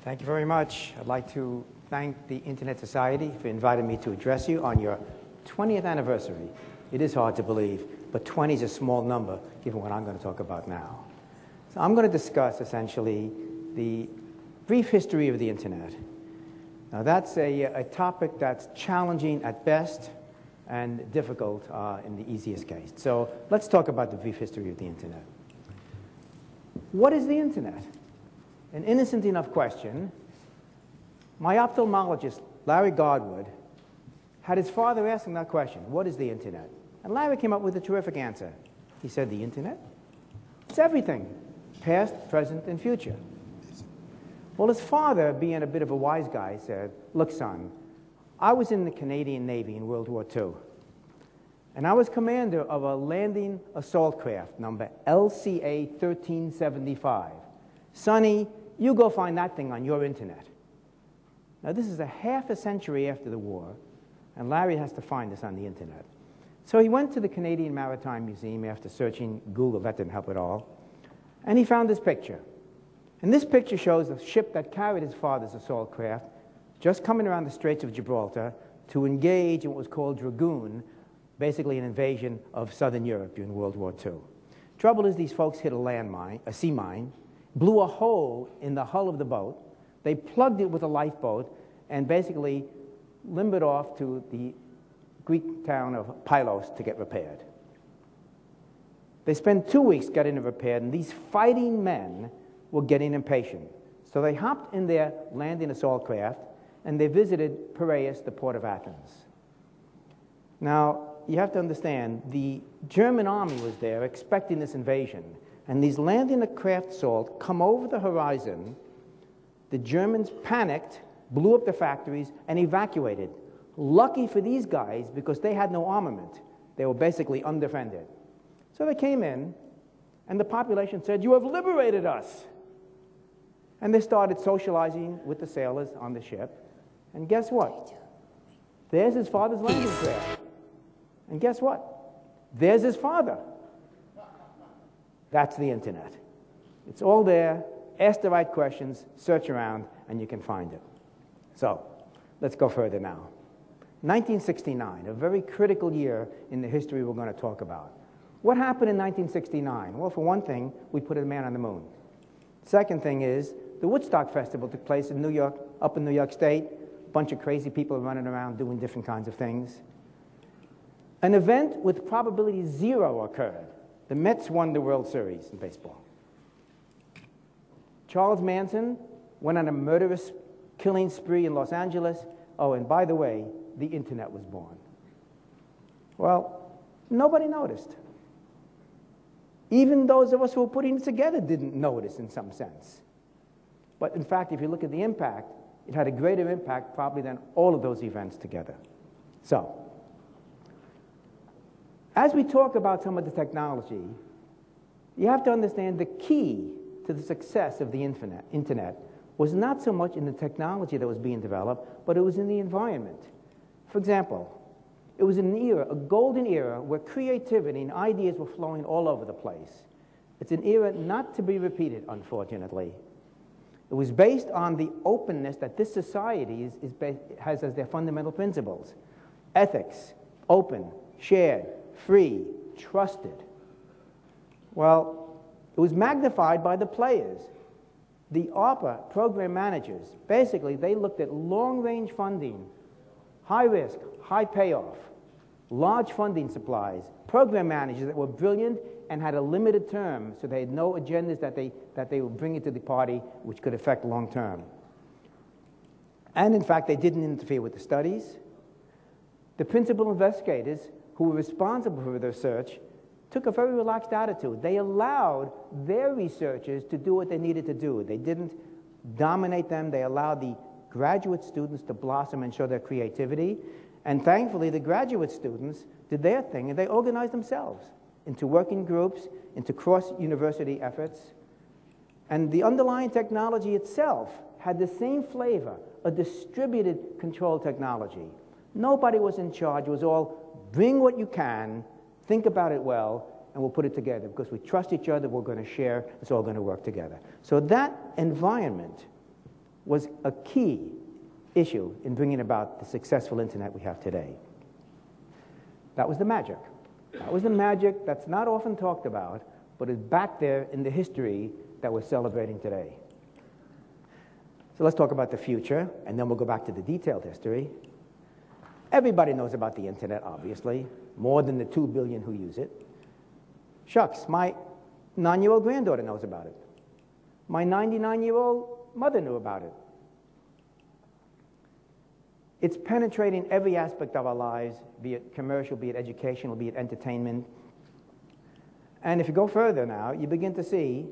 Thank you very much. I'd like to thank the Internet Society for inviting me to address you on your 20th anniversary. It is hard to believe, but 20 is a small number given what I'm going to talk about now. So I'm going to discuss essentially the brief history of the Internet. Now that's a topic that's challenging at best and difficult in the easiest case. So let's talk about the brief history of the Internet. What is the Internet? An innocent enough question. My ophthalmologist, Larry Godwood, had his father ask him that question, what is the Internet? And Larry came up with a terrific answer. He said, the Internet? It's everything, past, present, and future. Well, his father, being a bit of a wise guy, said, look, son, I was in the Canadian Navy in World War II, and I was commander of a landing assault craft, number LCA 1375. Sonny, you go find that thing on your Internet. Now, this is a half a century after the war, and Larry has to find this on the Internet. So he went to the Canadian Maritime Museum after searching Google. That didn't help at all. And he found this picture. And this picture shows a ship that carried his father's assault craft just coming around the Straits of Gibraltar to engage in what was called Dragoon, basically an invasion of southern Europe during World War II. Trouble is, these folks hit a landmine, a sea mine, blew a hole in the hull of the boat. They plugged it with a lifeboat and basically limbered off to the Greek town of Pylos to get repaired. They spent 2 weeks getting it repaired, and these fighting men were getting impatient. So they hopped in their landing assault craft, and they visited Piraeus, the port of Athens. Now, you have to understand, the German army was there expecting this invasion, and these landing craft assault come over the horizon. The Germans panicked, blew up the factories, and evacuated. Lucky for these guys, because they had no armament. They were basically undefended. So they came in, and the population said, you have liberated us. And they started socializing with the sailors on the ship. And guess what? There's his father's landing craft. And guess what? There's his father. That's the Internet. It's all there. Ask the right questions, search around, and you can find it. So, let's go further now. 1969, a very critical year in the history we're going to talk about. What happened in 1969? Well, for one thing, we put a man on the moon. Second thing is, the Woodstock Festival took place in New York, up in New York State. A bunch of crazy people running around doing different kinds of things. An event with probability 0 occurred. The Mets won the World Series in baseball. Charles Manson went on a murderous killing spree in Los Angeles. Oh, and by the way, the Internet was born. Well, nobody noticed. Even those of us who were putting it together didn't notice in some sense. But in fact, if you look at the impact, it had a greater impact probably than all of those events together. So, as we talk about some of the technology, you have to understand the key to the success of the Internet was not so much in the technology that was being developed, but it was in the environment. For example, it was an era, a golden era, where creativity and ideas were flowing all over the place. It's an era not to be repeated, unfortunately. It was based on the openness that this society has as their fundamental principles. Ethics, open, shared, free, trusted. Well, it was magnified by the players. The ARPA program managers, basically, they looked at long-range funding, high risk, high payoff, large funding supplies, program managers that were brilliant and had a limited term, so they had no agendas that they would bring into the party which could affect long term. And in fact, they didn't interfere with the studies. The principal investigators who were responsible for the research took a very relaxed attitude. They allowed their researchers to do what they needed to do. They didn't dominate them. They allowed the graduate students to blossom and show their creativity. And thankfully, the graduate students did their thing, and they organized themselves into working groups, into cross-university efforts. And the underlying technology itself had the same flavor, a distributed control technology. Nobody was in charge. It was all, bring what you can, think about it well, and we'll put it together. Because we trust each other, we're going to share, it's all going to work together. So that environment was a key issue in bringing about the successful internet we have today. That was the magic. That was the magic that's not often talked about, but is back there in the history that we're celebrating today. So let's talk about the future, and then we'll go back to the detailed history. Everybody knows about the internet, obviously, more than the 2 billion who use it. Shucks, my 9-year-old granddaughter knows about it. My 99-year-old mother knew about it. It's penetrating every aspect of our lives, be it commercial, be it educational, be it entertainment. And if you go further now, you begin to see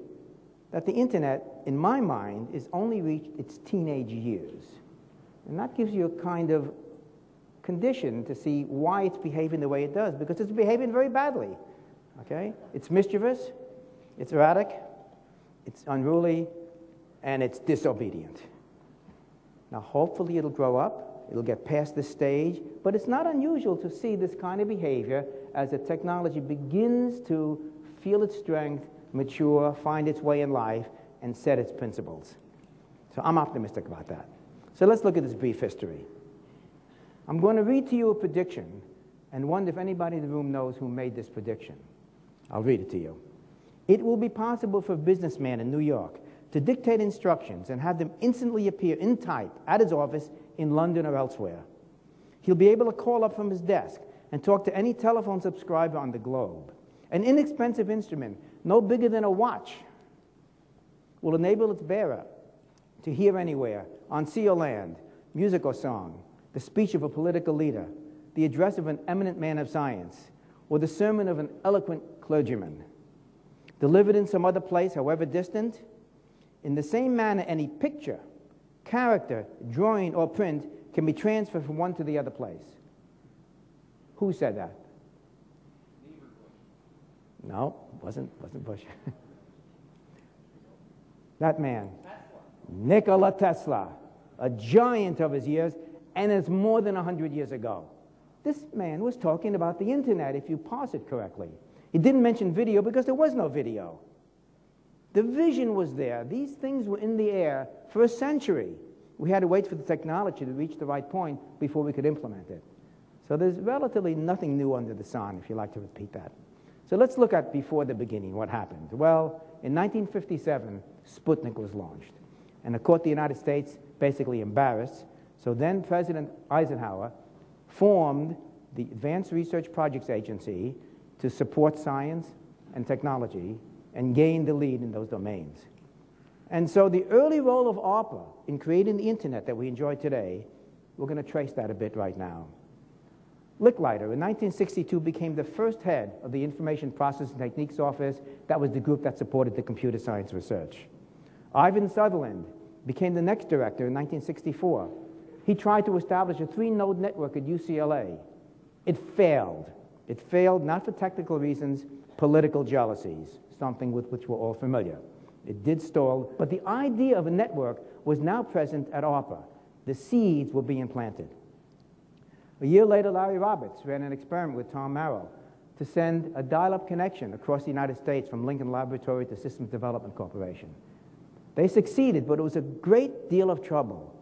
that the internet, in my mind, is only reached its teenage years. And that gives you a kind of condition to see why it's behaving the way it does, because it's behaving very badly. Okay? It's mischievous, it's erratic, it's unruly, and it's disobedient. Now, hopefully it'll grow up, it'll get past this stage, but it's not unusual to see this kind of behavior as the technology begins to feel its strength, mature, find its way in life, and set its principles. So I'm optimistic about that. So let's look at this brief history. I'm going to read to you a prediction and wonder if anybody in the room knows who made this prediction. I'll read it to you. It will be possible for a businessman in New York to dictate instructions and have them instantly appear in type at his office in London or elsewhere. He'll be able to call up from his desk and talk to any telephone subscriber on the globe. An inexpensive instrument, no bigger than a watch, will enable its bearer to hear anywhere, on sea or land, music or song, the speech of a political leader, the address of an eminent man of science, or the sermon of an eloquent clergyman. Delivered in some other place, however distant, in the same manner any picture, character, drawing, or print can be transferred from one to the other place. Who said that? No, wasn't Bush. That man, Nikola Tesla, a giant of his years, and it's more than 100 years ago. This man was talking about the internet, if you parse it correctly. He didn't mention video because there was no video. The vision was there. These things were in the air for a century. We had to wait for the technology to reach the right point before we could implement it. So there's relatively nothing new under the sun, if you like to repeat that. So let's look at before the beginning, what happened. Well, in 1957, Sputnik was launched. And it caught the United States basically embarrassed. So then President Eisenhower formed the Advanced Research Projects Agency to support science and technology and gain the lead in those domains. And so the early role of ARPA in creating the internet that we enjoy today, we're going to trace that a bit right now. Licklider in 1962 became the first head of the Information Processing Techniques Office. That was the group that supported the computer science research. Ivan Sutherland became the next director in 1964. He tried to establish a 3-node network at UCLA. It failed. It failed not for technical reasons, political jealousies, something with which we're all familiar. It did stall, but the idea of a network was now present at ARPA. The seeds were being planted. A year later, Larry Roberts ran an experiment with Tom Morrow to send a dial-up connection across the United States from Lincoln Laboratory to Systems Development Corporation. They succeeded, but it was a great deal of trouble.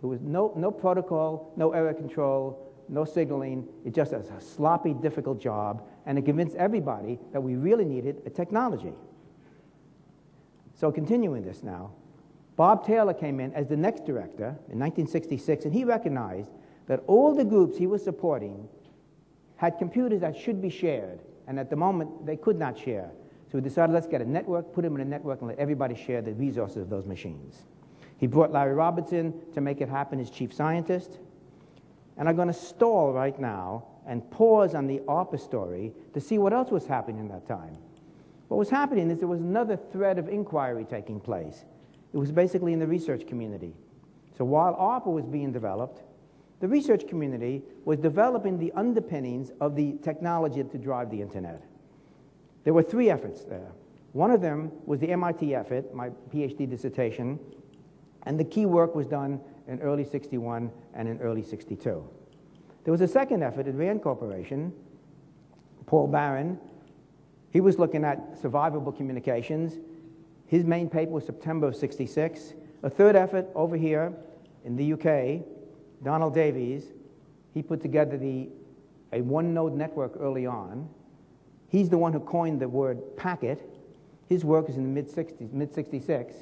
There was no protocol, no error control, no signaling. It just was a sloppy, difficult job, and it convinced everybody that we really needed a technology. So continuing this now, Bob Taylor came in as the next director in 1966, and he recognized that all the groups he was supporting had computers that should be shared, and at the moment they could not share. So we decided, let's get a network, put them in a network, and let everybody share the resources of those machines. He brought Larry Roberts in to make it happen as chief scientist. And I'm going to stall right now and pause on the ARPA story to see what else was happening in that time. What was happening is there was another thread of inquiry taking place. It was basically in the research community. So while ARPA was being developed, the research community was developing the underpinnings of the technology to drive the internet. There were 3 efforts there. One of them was the MIT effort, my PhD dissertation, and the key work was done in early '61 and in early '62. There was a second effort at Rand Corporation. Paul Barron, he was looking at survivable communications. His main paper was September of '66. A third effort over here in the UK, Donald Davies, he put together a one-node network early on. He's the one who coined the word packet. His work is in the mid-60s, mid-66.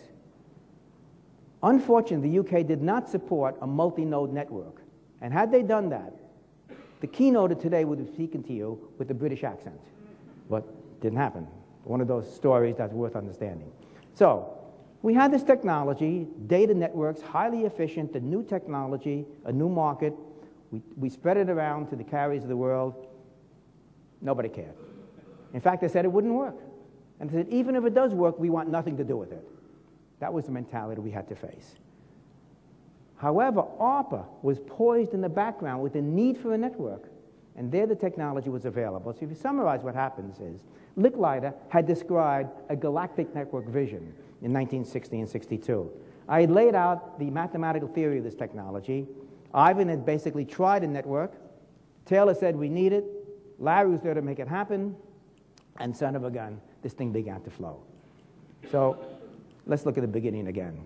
Unfortunately, the UK did not support a multi-node network. And had they done that, the keynoter today would be speaking to you with a British accent. But it didn't happen. One of those stories that's worth understanding. So we had this technology, data networks, highly efficient, a new technology, a new market. We spread it around to the carriers of the world. Nobody cared. In fact, they said it wouldn't work. And they said, even if it does work, we want nothing to do with it. That was the mentality we had to face. However, ARPA was poised in the background with the need for a network, and there the technology was available. So if you summarize what happens is, Licklider had described a galactic network vision in 1960 and 62. I had laid out the mathematical theory of this technology. Ivan had basically tried a network. Taylor said we need it. Larry was there to make it happen. And son of a gun, this thing began to flow. So let's look at the beginning again.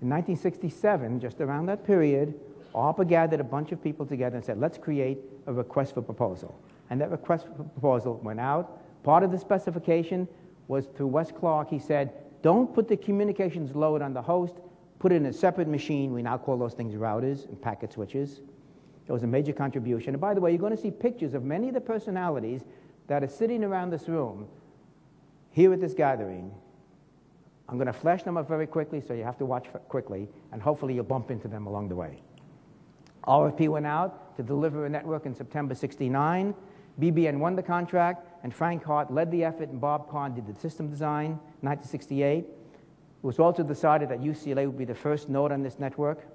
In 1967, just around that period, ARPA gathered a bunch of people together and said, let's create a request for proposal. And that request for proposal went out. Part of the specification was through Wes Clark. He said, don't put the communications load on the host, put it in a separate machine. We now call those things routers and packet switches. It was a major contribution. And by the way, you're going to see pictures of many of the personalities that are sitting around this room here at this gathering. I'm going to flash them up very quickly, so you have to watch quickly, and hopefully you'll bump into them along the way. RFP went out to deliver a network in September 69. BBN won the contract, and Frank Hart led the effort, and Bob Kahn did the system design in 1968. It was also decided that UCLA would be the first node on this network.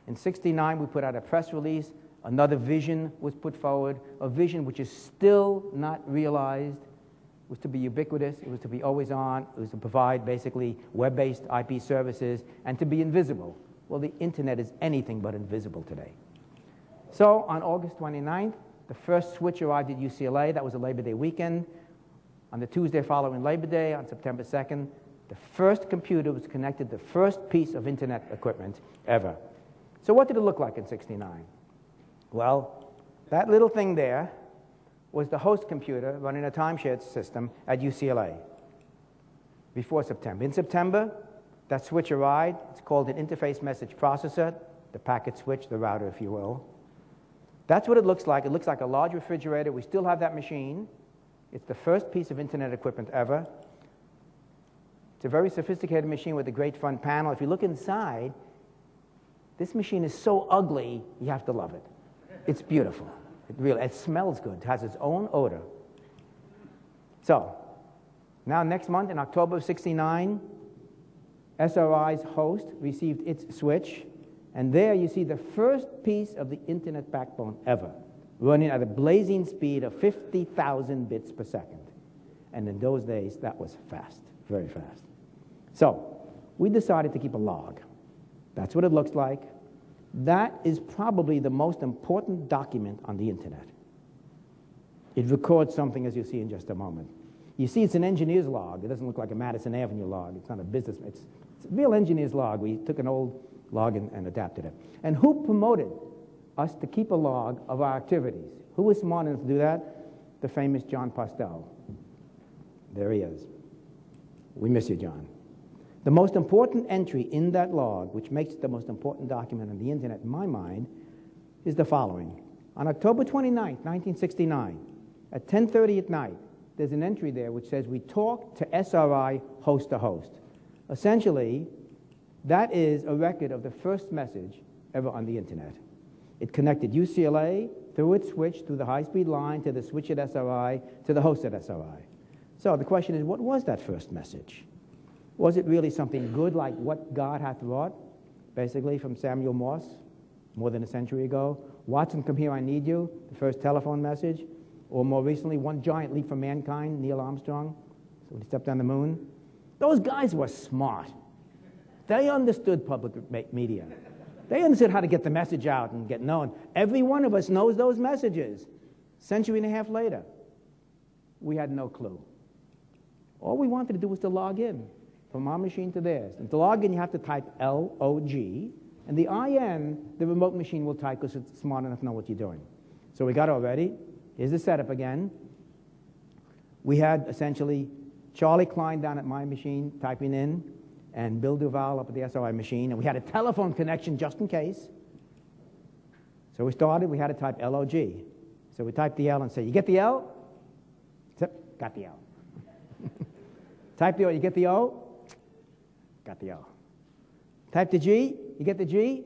In 69, we put out a press release. Another vision was put forward, a vision which is still not realized. It was to be ubiquitous, it was to be always on, it was to provide basically web-based IP services, and to be invisible. Well, the internet is anything but invisible today. So on August 29th, the first switch arrived at UCLA. That was a Labor Day weekend. On the Tuesday following Labor Day, on September 2nd, the first computer was connected to the first piece of internet equipment ever. So what did it look like in 69? Well, that little thing there was the host computer running a time-shared system at UCLA before September. In September, that switch arrived. It's called an interface message processor, the packet switch, the router, if you will. That's what it looks like. It looks like a large refrigerator. We still have that machine. It's the first piece of internet equipment ever. It's a very sophisticated machine with a great front panel. If you look inside, this machine is so ugly, you have to love it. It's beautiful. It smells good. It has its own odor. So, now next month, in October of 69, SRI's host received its switch, and there you see the first piece of the internet backbone ever, running at a blazing speed of 50,000 bits per second. And in those days, that was fast, very fast. So, we decided to keep a log. That's what it looks like. That is probably the most important document on the internet. It records something, as you'll see in just a moment. You see, it's an engineer's log. It doesn't look like a Madison Avenue log. It's not a business. It's a real engineer's log. We took an old log and adapted it. And who promoted us to keep a log of our activities? Who was smart enough to do that? The famous John Postel. There he is. We miss you, John. The most important entry in that log, which makes it the most important document on the internet in my mind, is the following. On October 29, 1969, at 10:30 at night, there's an entry there which says we talk to SRI host to host. Essentially, that is a record of the first message ever on the internet. It connected UCLA through its switch, through the high-speed line, to the switch at SRI, to the host at SRI. So the question is, what was that first message? Was it really something good like what God hath wrought, basically from Samuel Morse, more than a century ago? Watson, come here, I need you, the first telephone message. Or more recently, one giant leap for mankind, Neil Armstrong, so when he stepped on the moon. Those guys were smart. They understood public media. They understood how to get the message out and get known. Every one of us knows those messages. Century and a half later, we had no clue. All we wanted to do was to log in. from our machine to theirs. And to log in, you have to type LOG, and the IN, the remote machine will type because it's smart enough to know what you're doing. So we got it already. Here's the setup again. We had essentially Charlie Klein down at my machine typing in, and Bill Duval up at the SOI machine, and we had a telephone connection just in case. So we started, we had to type LOG. So we typed the L and say, you get the L? Except, got the L. Type the O, you get the O? Got the O. Type the G, you get the G?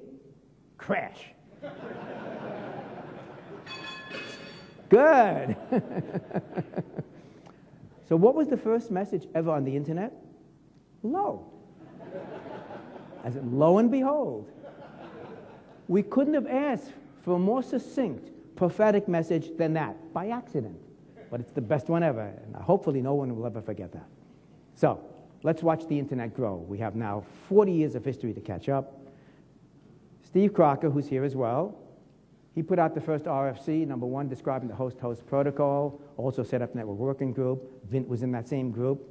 Crash. Good. So what was the first message ever on the internet? Lo. As in, lo and behold. We couldn't have asked for a more succinct, prophetic message than that, by accident. But it's the best one ever, and hopefully no one will ever forget that. So, let's watch the internet grow. We have now 40 years of history to catch up. Steve Crocker, who's here as well, he put out the first RFC, number 1, describing the host-host protocol, also set up Network Working Group. Vint was in that same group.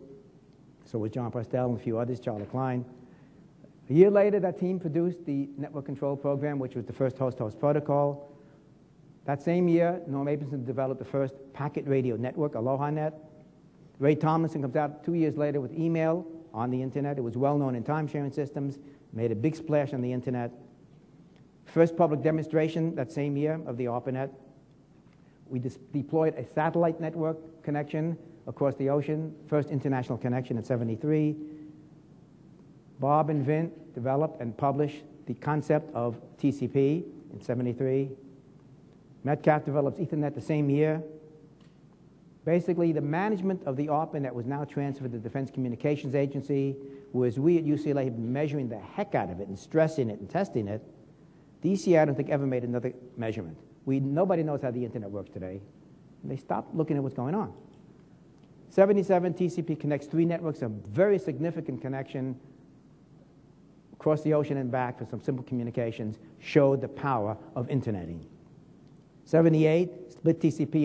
So was John Postel and a few others, Charlie Klein. A year later, that team produced the Network Control Program, which was the first host-host protocol. That same year, Norm Abramson developed the first packet radio network, AlohaNet. Ray Tomlinson comes out 2 years later with email on the internet. It was well known in time-sharing systems, made a big splash on the internet. First public demonstration that same year of the Arpanet. We deployed a satellite network connection across the ocean, first international connection in '73. Bob and Vint developed and published the concept of TCP in '73. Metcalf develops Ethernet the same year. Basically, the management of the Arpanet was now transferred to the Defense Communications Agency, whereas we at UCLA have been measuring the heck out of it and stressing it and testing it. DCI, I don't think, ever made another measurement. Nobody knows how the internet works today. And they stopped looking at what's going on. '77, TCP connects 3 networks, a very significant connection across the ocean and back for some simple communications, showed the power of interneting. '78, split TCP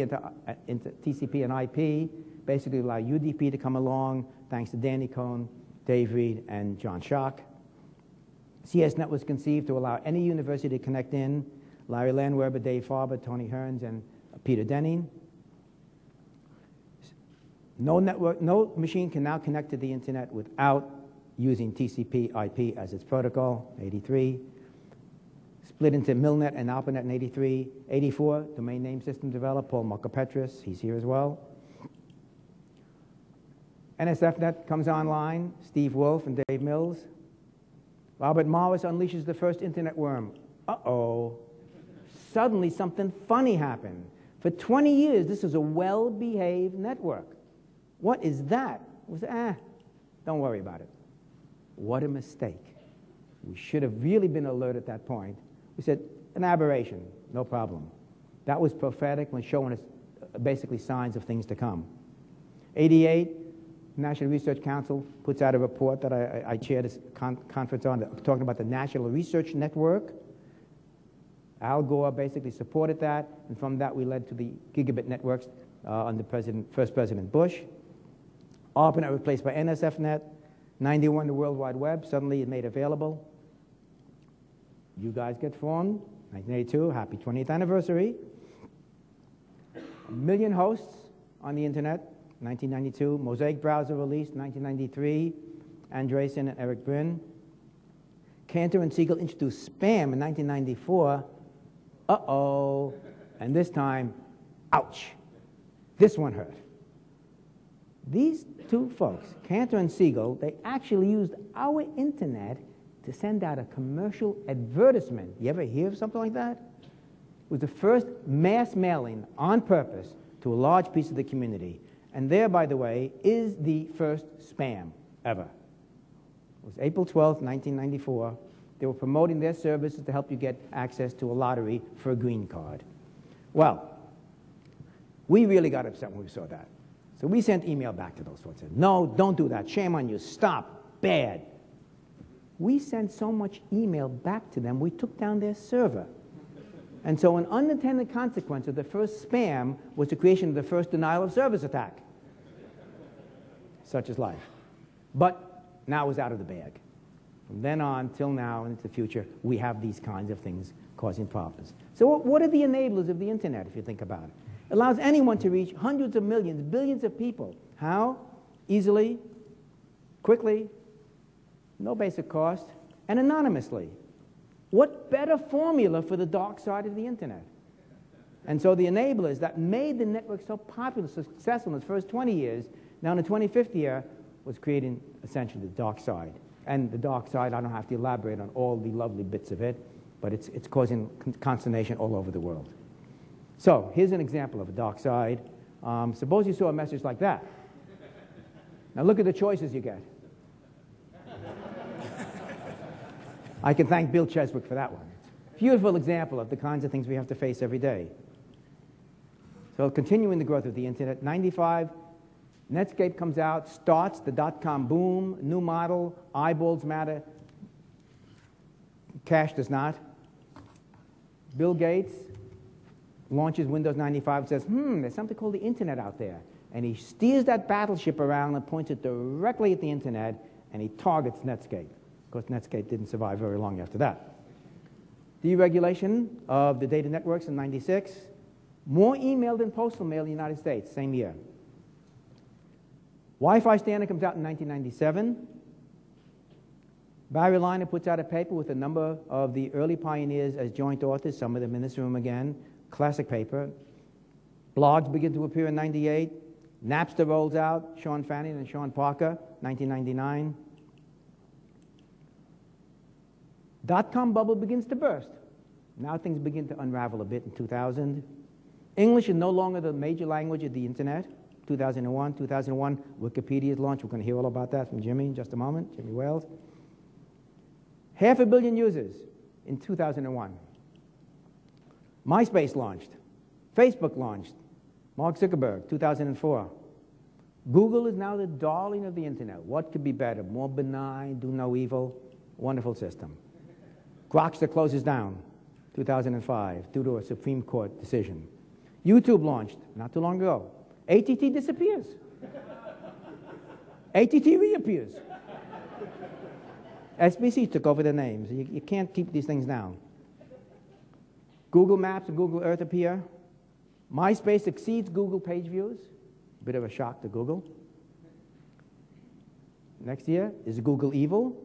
into TCP and IP, basically allowed UDP to come along, thanks to Danny Cohn, Dave Reed, and John Schock. CSNet was conceived to allow any university to connect in, Larry Landweber, Dave Farber, Tony Hearns, and Peter Denning. No machine can now connect to the internet without using TCP IP as its protocol, '83. Split into Milnet and Arpanet in '83. '84, domain name system developed, Paul Markopetris, he's here as well. NSFNet comes online, Steve Wolf and Dave Mills. Robert Morris unleashes the first internet worm. Uh-oh. Suddenly something funny happened. For 20 years, this is a well-behaved network. What is that? Don't worry about it. What a mistake. We should have really been alert at that point. We said, an aberration, no problem. That was prophetic when showing us basically signs of things to come. '88, National Research Council puts out a report that I chaired this conference on, talking about the National Research Network. Al Gore basically supported that, and from that we led to the gigabit networks under first President Bush. ARPANET replaced by NSFNet. '91, the World Wide Web suddenly made available. You guys get formed. 1982, happy 20th anniversary. 1 million hosts on the internet. 1992, Mosaic browser released. 1993, Andreessen and Eric Brin. Cantor and Siegel introduced spam in 1994. Uh-oh. And this time, ouch. This one hurt. These two folks, Cantor and Siegel, they actually used our internet to send out a commercial advertisement. You ever hear of something like that? It was the first mass mailing on purpose to a large piece of the community. And there, by the way, is the first spam ever. It was April 12th, 1994. They were promoting their services to help you get access to a lottery for a green card. Well, we really got upset when we saw that. So we sent email back to those folks and said, no, don't do that. Shame on you. Stop. Bad. We sent so much email back to them, we took down their server. And so an unintended consequence of the first spam was the creation of the first denial of service attack. Such is life. But Now it was out of the bag. From then on till now and into the future, we have these kinds of things causing problems. So what are the enablers of the internet, if you think about it? It allows anyone to reach hundreds of millions, billions of people. How? Easily, quickly, no basic cost, and anonymously. What better formula for the dark side of the internet? And so the enablers that made the network so popular, so successful in its first 20 years, now in the 25th year, was creating essentially the dark side. And the dark side, I don't have to elaborate on all the lovely bits of it, but it's causing consternation all over the world. So here's an example of a dark side. Suppose you saw a message like that. Now look at the choices you get. I can thank Bill Cheswick for that one. Beautiful example of the kinds of things we have to face every day. So continuing the growth of the internet, 95, Netscape comes out, starts the dot-com boom, new model, eyeballs matter, cash does not. Bill Gates launches Windows 95 and says, there's something called the internet out there. And he steers that battleship around and points it directly at the internet, and he targets Netscape. Of course, Netscape didn't survive very long after that. Deregulation of the data networks in 96. More email than postal mail in the United States, same year. Wi-Fi standard comes out in 1997. Barry Liner puts out a paper with a number of the early pioneers as joint authors, some of them in this room again. Classic paper. Blogs begin to appear in 98. Napster rolls out, Sean Fanning and Sean Parker, 1999. Dot-com bubble begins to burst. Now things begin to unravel a bit in 2000. English is no longer the major language of the internet. 2001, Wikipedia is launched. We're going to hear all about that from Jimmy in just a moment, Jimmy Wales. 500 million users in 2001. MySpace launched. Facebook launched. Mark Zuckerberg, 2004. Google is now the darling of the internet. What could be better? More benign, do no evil. Wonderful system. Grokster closes down, 2005, due to a Supreme Court decision. YouTube launched not too long ago. ATT disappears. ATT reappears. SBC took over the names. You can't keep these things down. Google Maps and Google Earth appear. MySpace exceeds Google page views. Bit of a shock to Google. Next year, is Google evil?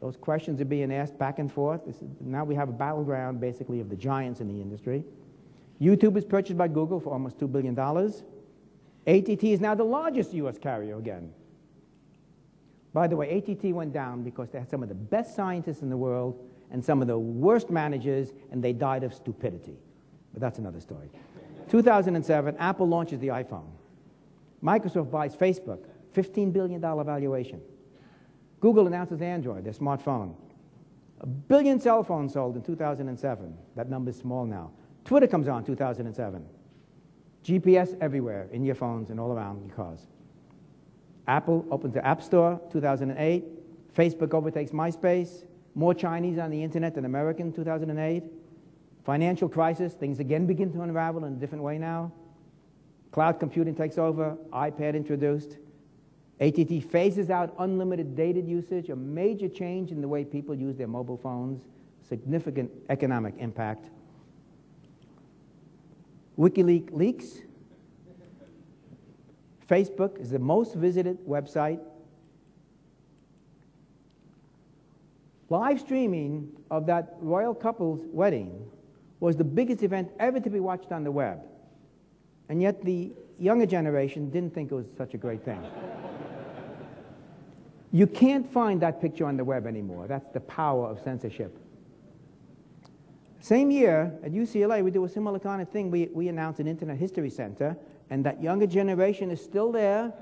Those questions are being asked back and forth. Now we have a battleground, basically, of the giants in the industry. YouTube is purchased by Google for almost $2 billion. ATT is now the largest U.S. carrier again. By the way, ATT went down because they had some of the best scientists in the world and some of the worst managers, and they died of stupidity. But that's another story. 2007, Apple launches the iPhone. Microsoft buys Facebook, $15 billion valuation. Google announces Android, their smartphone. 1 billion cell phones sold in 2007. That number's small now. Twitter comes on 2007. GPS everywhere, in your phones and all around your cars. Apple opens the App Store, 2008. Facebook overtakes MySpace. More Chinese on the internet than American, 2008. Financial crisis, things again begin to unravel in a different way now. Cloud computing takes over, iPad introduced. ATT phases out unlimited data usage, a major change in the way people use their mobile phones, significant economic impact. WikiLeaks leaks. Facebook is the most visited website. Live streaming of that royal couple's wedding was the biggest event ever to be watched on the web. And yet the younger generation didn't think it was such a great thing. You can't find that picture on the web anymore. That's the power of censorship. Same year, at UCLA, we do a similar kind of thing. We announced an Internet History Center, and that younger generation is still there,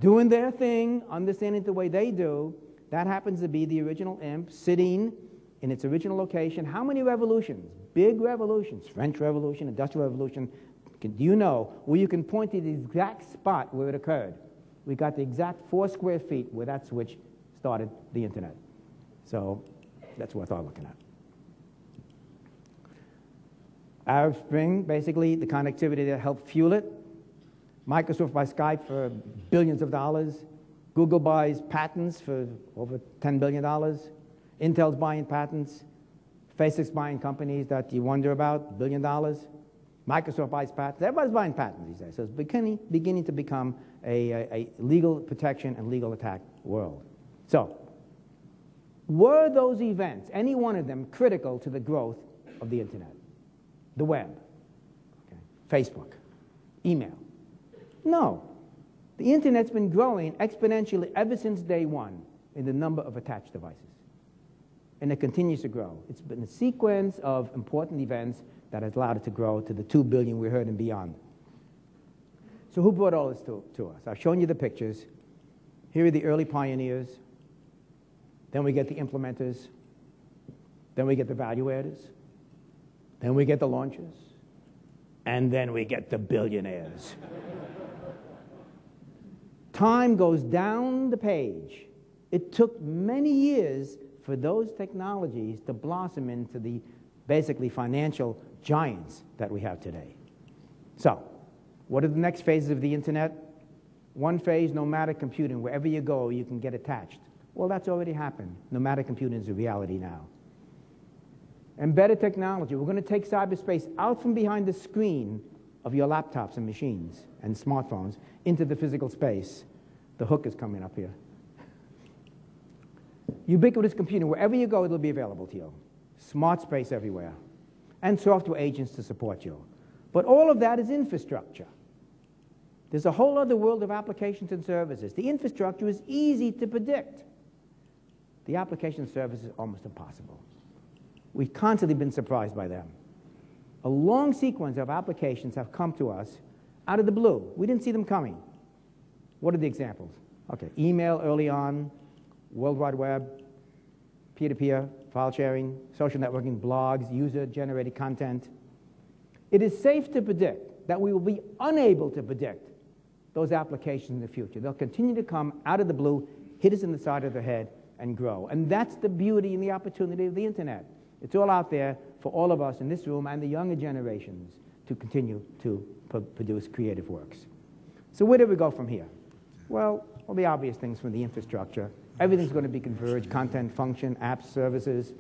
doing their thing, understanding it the way they do. That happens to be the original IMP sitting in its original location. How many revolutions? Big revolutions. French Revolution, Industrial Revolution. Do you know where you can point to the exact spot where it occurred? We got the exact 4 square feet where that switch started the internet. So that's worth our looking at. Arab Spring, basically the connectivity that helped fuel it. Microsoft buys Skype for billions of dollars. Google buys patents for over $10 billion. Intel's buying patents. Facebook's buying companies that you wonder about, $1 billion. Microsoft buys patents. Everybody's buying patents these days. So it's beginning to become a legal protection and legal attack world. So, were those events, any one of them, critical to the growth of the Internet? The web, okay. Facebook, email? No. The Internet's been growing exponentially ever since day one in the number of attached devices. And it continues to grow. It's been a sequence of important events that has allowed it to grow to the 2 billion we heard and beyond. So who brought all this to us? I've shown you the pictures. Here are the early pioneers. Then we get the implementers. Then we get the value adders. Then we get the launchers. And then we get the billionaires. Time goes down the page. It took many years for those technologies to blossom into the basically financial giants that we have today. So, what are the next phases of the Internet? One phase, nomadic computing. Wherever you go, you can get attached. Well, that's already happened. Nomadic computing is a reality now. Embedded technology. We're going to take cyberspace out from behind the screen of your laptops and machines and smartphones into the physical space. The hook is coming up here. Ubiquitous computing. Wherever you go, it'll be available to you. Smart space everywhere. And software agents to support you. But all of that is infrastructure. There's a whole other world of applications and services. The infrastructure is easy to predict. The application service is almost impossible. We've constantly been surprised by them. A long sequence of applications have come to us out of the blue. We didn't see them coming. What are the examples? Okay, email early on, World Wide Web, peer-to-peer, file sharing, social networking, blogs, user-generated content. It is safe to predict that we will be unable to predict those applications in the future. They'll continue to come out of the blue, hit us in the side of the head, and grow. And that's the beauty and the opportunity of the Internet. It's all out there for all of us in this room and the younger generations to continue to produce creative works. So where do we go from here? Well, all the obvious things from the infrastructure. Everything's going to be converged, content, function, apps, services.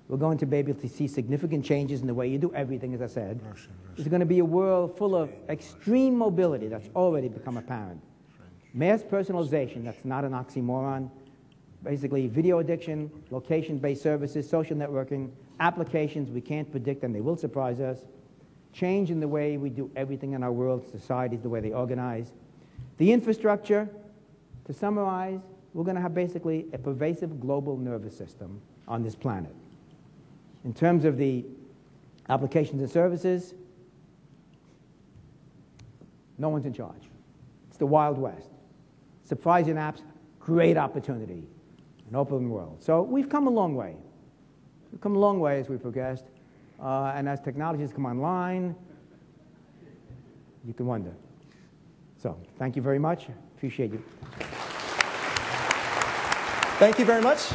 We're going to be able to see significant changes in the way you do everything, as I said. There's going to be a world full of extreme mobility that's already become apparent. Mass personalization, that's not an oxymoron. Basically, video addiction, location-based services, social networking, applications we can't predict and they will surprise us. Change in the way we do everything in our world, societies, the way they organize. The infrastructure, to summarize, we're going to have basically a pervasive global nervous system on this planet. In terms of the applications and services, no one's in charge. It's the Wild West. Surprising apps, great opportunity, an open world. So we've come a long way. We've come a long way as we've progressed. And as technologies come online, you can wonder. So thank you very much. Appreciate you. Thank you very much.